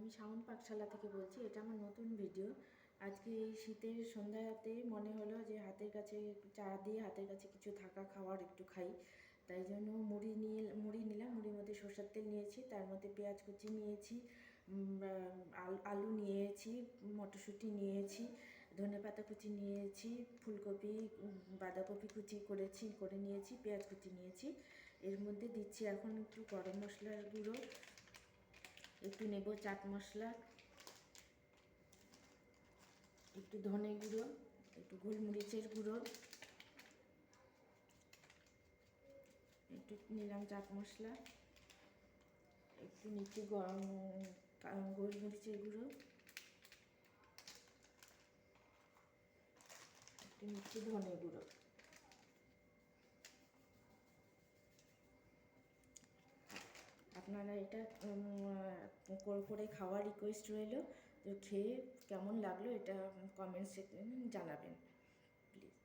আমি শাওন পাকশালা থেকে বলছি। এটা আমার নতুন ভিডিও। আজকে এই শীতের সন্ধ্যাতে মনে হলো যে হাতের কাছে চা দিয়ে হাতের কাছে কিছু থাকা খাওয়ার একটু খাই, তাই জন্য মুড়ি নিলাম। মুড়ির মধ্যে সরষের তেল নিয়েছি, তার মধ্যে পেঁয়াজ কুচি নিয়েছি, আলু নিয়েছি, মটরশুঁটি নিয়েছি, ধনেপাতা কুচি নিয়েছি, ফুলকপি বাঁধাকপি কুচি করে নিয়েছি, পেঁয়াজ কুচি নিয়েছি। এর মধ্যে দিচ্ছি এখন একটু গরম মশলার গুঁড়ো, একটু নেব চাট মশলা, একটু ধনে গুঁড়ো, একটু গোলমরিচের গুঁড়ো, একটু নিলাম চাট মশলা, একটু নিচ্ছি গোলমরিচের গুঁড়ো, একটু নিচ্ছি ধনে গুঁড়ো। আপনারা এটা করে খাওয়ার রিকোয়েস্ট রইল। তো খেয়ে কেমন লাগলো এটা কমেন্টসে জানাবেন প্লিজ।